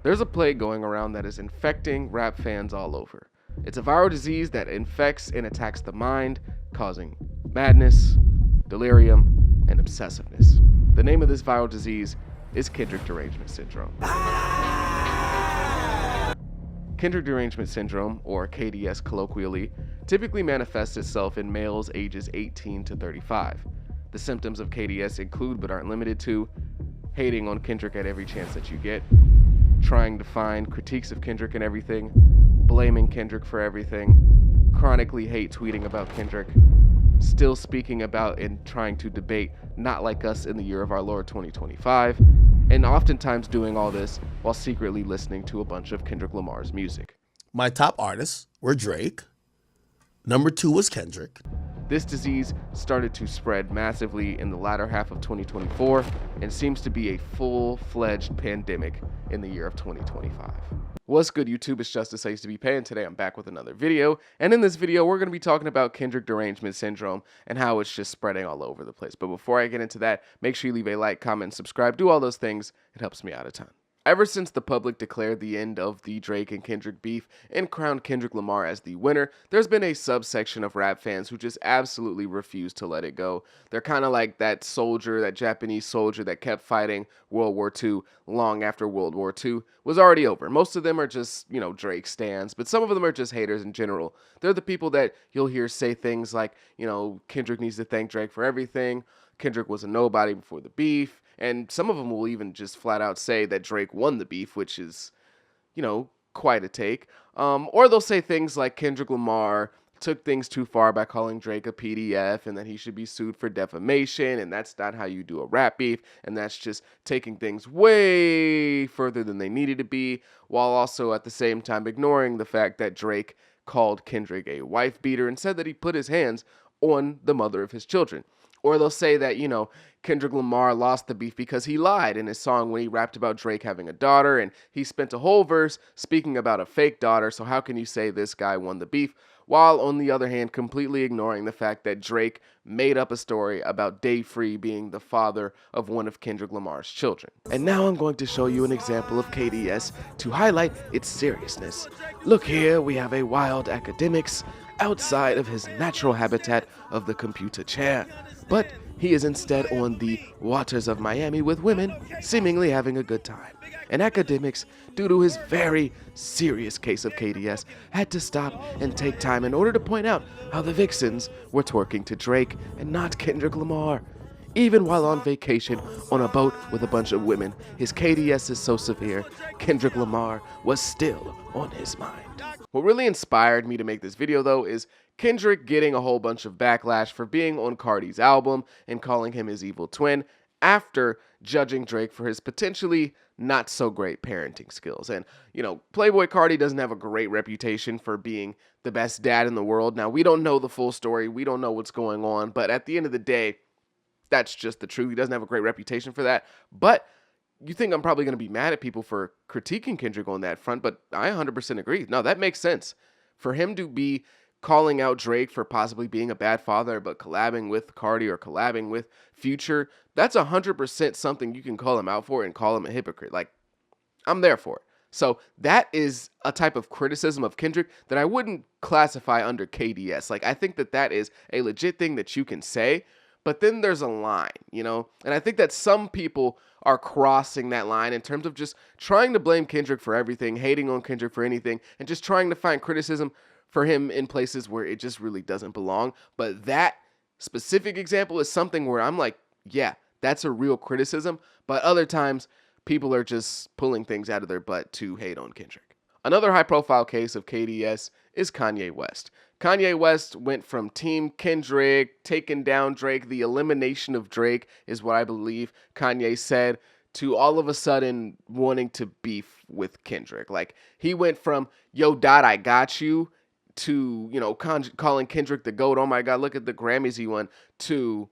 There's a plague going around that is infecting rap fans all over. It's a viral disease that infects and attacks the mind, causing madness, delirium, and obsessiveness. The name of this viral disease is Kendrick derangement syndrome. Kendrick derangement syndrome, or KDS colloquially, typically manifests itself in males ages 18 to 35. The symptoms of KDS include, but aren't limited to, hating on Kendrick at every chance that you get, trying to find critiques of Kendrick and everything, blaming Kendrick for everything, chronically hate tweeting about Kendrick, still speaking about and trying to debate Not Like Us in the year of our Lord 2025, and oftentimes doing all this while secretly listening to a bunch of Kendrick Lamar's music. My top artists were Drake. Number 2 was Kendrick. This disease started to spread massively in the latter half of 2024 and seems to be a full-fledged pandemic in the year of 2025. What's good, YouTube? It's Justice I Used to Be Paying. Today I'm back with another video, and in this video we're going to be talking about Kendrick derangement syndrome and how it's just spreading all over the place. But before I get into that, make sure you leave a like, comment, and subscribe. Do all those things. It helps me out a ton. Ever since the public declared the end of the Drake and Kendrick beef and crowned Kendrick Lamar as the winner, there's been a subsection of rap fans who just absolutely refuse to let it go. They're kind of like that soldier, that Japanese soldier that kept fighting World War II long after World War II was already over. Most of them are just, Drake stans, but some of them are just haters in general. They're the people that you'll hear say things like, Kendrick needs to thank Drake for everything. Kendrick was a nobody before the beef. And some of them will even just flat out say that Drake won the beef, which is, quite a take. Or they'll say things like Kendrick Lamar took things too far by calling Drake a PDF and that he should be sued for defamation, and that's not how you do a rap beef, and that's just taking things way further than they needed to be, while also at the same time ignoring the fact that Drake called Kendrick a wife beater and said that he put his hands on the mother of his children. Or they'll say that, Kendrick Lamar lost the beef because he lied in his song when he rapped about Drake having a daughter, and he spent a whole verse speaking about a fake daughter, so how can you say this guy won the beef? While, on the other hand, completely ignoring the fact that Drake made up a story about Dave Free being the father of one of Kendrick Lamar's children. And now I'm going to show you an example of KDS to highlight its seriousness. Look here, we have a wild Akademiks outside of his natural habitat of the computer chair. But he is instead on the waters of Miami with women, seemingly having a good time. And Akademiks, due to his very serious case of KDS, had to stop and take time in order to point out how the vixens were twerking to Drake and not Kendrick Lamar. Even while on vacation on a boat with a bunch of women, his KDS is so severe, Kendrick Lamar was still on his mind. What really inspired me to make this video, though, is Kendrick getting a whole bunch of backlash for being on Cardi's album and calling him his evil twin after judging Drake for his potentially not so great parenting skills. And, Playboy Cardi doesn't have a great reputation for being the best dad in the world. Now, we don't know the full story. We don't know what's going on. But at the end of the day, that's just the truth. He doesn't have a great reputation for that. But you think I'm probably going to be mad at people for critiquing Kendrick on that front, but I 100% agree. No, that makes sense. For him to be calling out Drake for possibly being a bad father, but collabing with Cardi or collabing with Future, that's 100% something you can call him out for and call him a hypocrite. Like, I'm there for it. So that is a type of criticism of Kendrick that I wouldn't classify under KDS. Like, I think that is a legit thing that you can say, but then there's a line, And I think that some people are crossing that line in terms of just trying to blame Kendrick for everything, hating on Kendrick for anything, and just trying to find criticism for him in places where it just really doesn't belong. But that specific example is something where I'm like, yeah, that's a real criticism. But other times, people are just pulling things out of their butt to hate on Kendrick. Another high-profile case of KDS is Kanye West. Kanye West went from Team Kendrick, taking down Drake, the elimination of Drake is what I believe Kanye said, to all of a sudden wanting to beef with Kendrick. Like, he went from, yo, Dot, I got you, to, calling Kendrick the GOAT, oh my God, look at the Grammys he won, to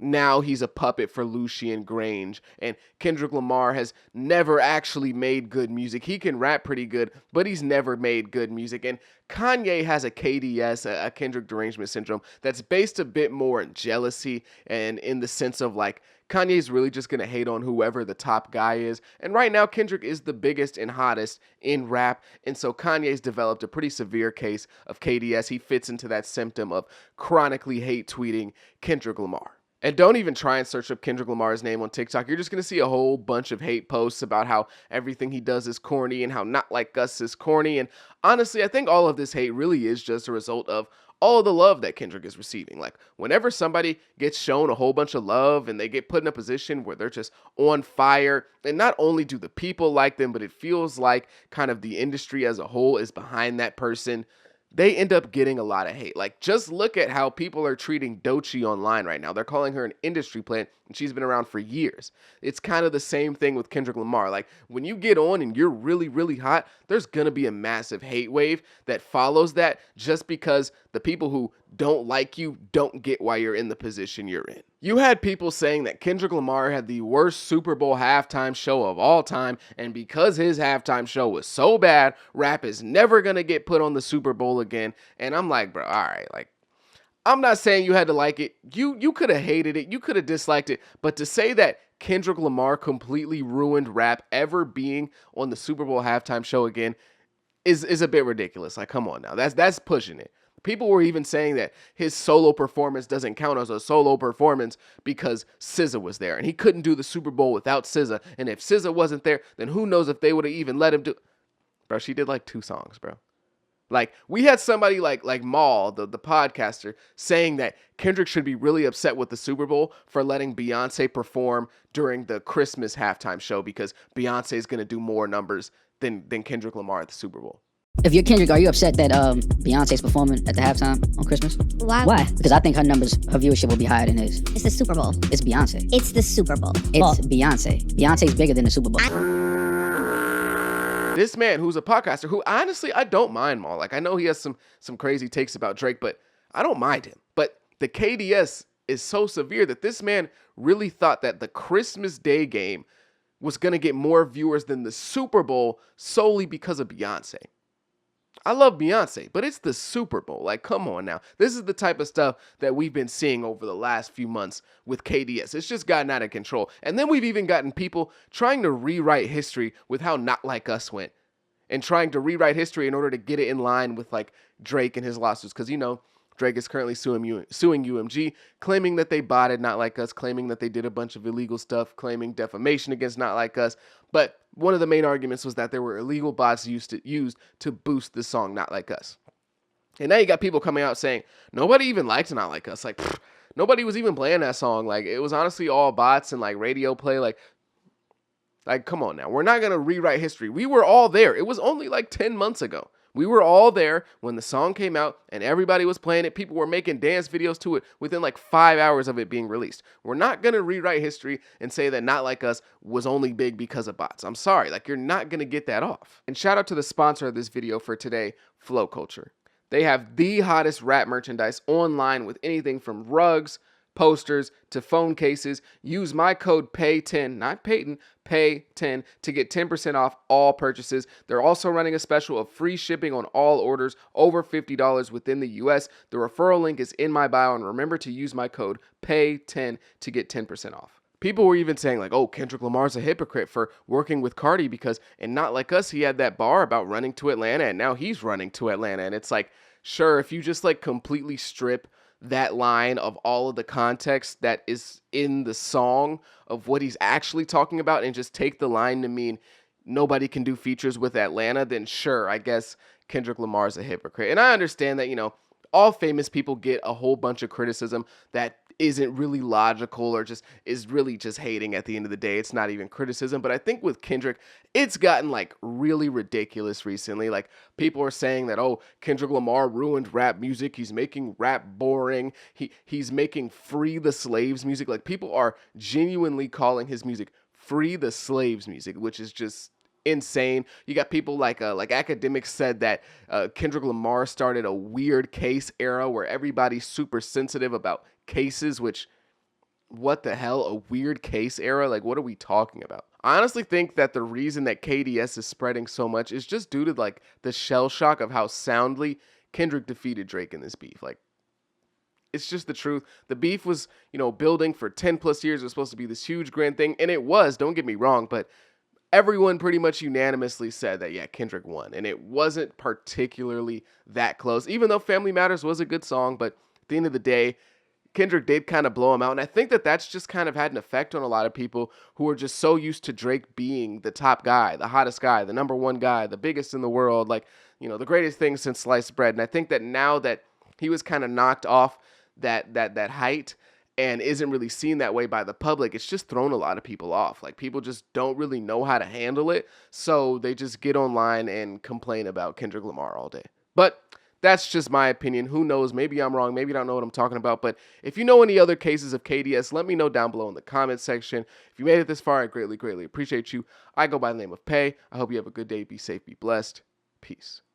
now he's a puppet for Lucian Grange. And Kendrick Lamar has never actually made good music. He can rap pretty good, but he's never made good music. And Kanye has a KDS, a Kendrick derangement syndrome, that's based a bit more in jealousy and in the sense of like Kanye's really just going to hate on whoever the top guy is. And right now, Kendrick is the biggest and hottest in rap. And so Kanye's developed a pretty severe case of KDS. He fits into that symptom of chronically hate tweeting Kendrick Lamar. And don't even try and search up Kendrick Lamar's name on TikTok. You're just going to see a whole bunch of hate posts about how everything he does is corny and how Not Like Us is corny. And honestly, I think all of this hate really is just a result of all the love that Kendrick is receiving. Like, whenever somebody gets shown a whole bunch of love and they get put in a position where they're just on fire, and not only do the people like them, but it feels like kind of the industry as a whole is behind that person, they end up getting a lot of hate. Like, just look at how people are treating Doechii online right now. They're calling her an industry plant, and she's been around for years. It's kind of the same thing with Kendrick Lamar. Like, when you get on and you're really, really hot, there's going to be a massive hate wave that follows that, just because the people who don't like you don't get why you're in the position you're in. You had people saying that Kendrick Lamar had the worst Super Bowl halftime show of all time, and because his halftime show was so bad, rap is never going to get put on the Super Bowl again. And I'm like, bro, all right, like, I'm not saying you had to like it. You could have hated it. You could have disliked it. But to say that Kendrick Lamar completely ruined rap ever being on the Super Bowl halftime show again is a bit ridiculous. Like, come on now. That's pushing it. People were even saying that his solo performance doesn't count as a solo performance because SZA was there. And he couldn't do the Super Bowl without SZA. And if SZA wasn't there, then who knows if they would have even let him do... Bro, she did like 2 songs, bro. Like, we had somebody like Maul, the podcaster, saying that Kendrick should be really upset with the Super Bowl for letting Beyonce perform during the Christmas halftime show because Beyonce is going to do more numbers than Kendrick Lamar at the Super Bowl. If you're Kendrick, are you upset that Beyonce's performing at the halftime on Christmas? Why? Why? Because I think her viewership will be higher than his. It's the Super Bowl. It's Beyonce. It's the Super Bowl. It's Beyonce. Beyonce's bigger than the Super Bowl. This man who's a podcaster, who honestly, I don't mind Maul. Like, I know he has some crazy takes about Drake, but I don't mind him. But the KDS is so severe that this man really thought that the Christmas Day game was going to get more viewers than the Super Bowl solely because of Beyonce. I love Beyonce, but it's the Super Bowl. Like, come on now. This is the type of stuff that we've been seeing over the last few months with KDS. It's just gotten out of control. And then we've even gotten people trying to rewrite history with how Not Like Us went, and trying to rewrite history in order to get it in line with, like, Drake and his lawsuits. Because, you know, Drake is currently suing UMG, claiming that they botted Not Like Us, claiming that they did a bunch of illegal stuff, claiming defamation against Not Like Us. But one of the main arguments was that there were illegal bots used to boost the song Not Like Us. And now you got people coming out saying, nobody even liked Not Like Us. Like, nobody was even playing that song. Like, it was honestly all bots and, like, radio play. Like, come on now. We're not going to rewrite history. We were all there. It was only like 10 months ago. We were all there when the song came out and everybody was playing it. People were making dance videos to it within like 5 hours of it being released. We're not going to rewrite history and say that Not Like Us was only big because of bots. I'm sorry. Like, you're not going to get that off. And shout out to the sponsor of this video for today, Flow Culture. They have the hottest rap merchandise online with anything from rugs, posters to phone cases. Use my code PAY10, not Peyton, PAY10 to get 10% off all purchases. They're also running a special of free shipping on all orders over $50 within the US. The referral link is in my bio, and remember to use my code PAY10 to get 10% off. People were even saying like, oh, Kendrick Lamar's a hypocrite for working with Cardi because in Not Like Us, he had that bar about running to Atlanta, and now he's running to Atlanta. And it's like, sure, if you just like completely strip that line of all of the context that is in the song of what he's actually talking about and just take the line to mean nobody can do features with Atlanta, then sure, I guess Kendrick Lamar is a hypocrite. And I understand that, you know, all famous people get a whole bunch of criticism that isn't really logical or just is really just hating at the end of the day. It's not even criticism. But I think with Kendrick, it's gotten like really ridiculous recently. Like people are saying that, oh, Kendrick Lamar ruined rap music. He's making rap boring. He's making Free the Slaves music. Like people are genuinely calling his music Free the Slaves music, which is just insane. You got people like Akademiks said that Kendrick Lamar started a weird case era where everybody's super sensitive about cases, which, what the hell, a weird case era? Like, what are we talking about? I honestly think that the reason that KDS is spreading so much is just due to like the shell shock of how soundly Kendrick defeated Drake in this beef. Like, it's just the truth. The beef was, building for 10 plus years. It was supposed to be this huge grand thing, and it was, don't get me wrong, but everyone pretty much unanimously said that, yeah, Kendrick won. And it wasn't particularly that close, even though Family Matters was a good song. But at the end of the day, Kendrick did kind of blow him out. And I think that that's just kind of had an effect on a lot of people who are just so used to Drake being the top guy, the hottest guy, the number one guy, the biggest in the world, like, the greatest thing since sliced bread. And I think that now that he was kind of knocked off that height and isn't really seen that way by the public, it's just thrown a lot of people off. Like, people just don't really know how to handle it, so they just get online and complain about Kendrick Lamar all day. But that's just my opinion. Who knows? Maybe I'm wrong. Maybe I don't know what I'm talking about. But if you know any other cases of KDS, let me know down below in the comments section. If you made it this far, I greatly, greatly appreciate you. I go by the name of Pay. I hope you have a good day. Be safe. Be blessed. Peace.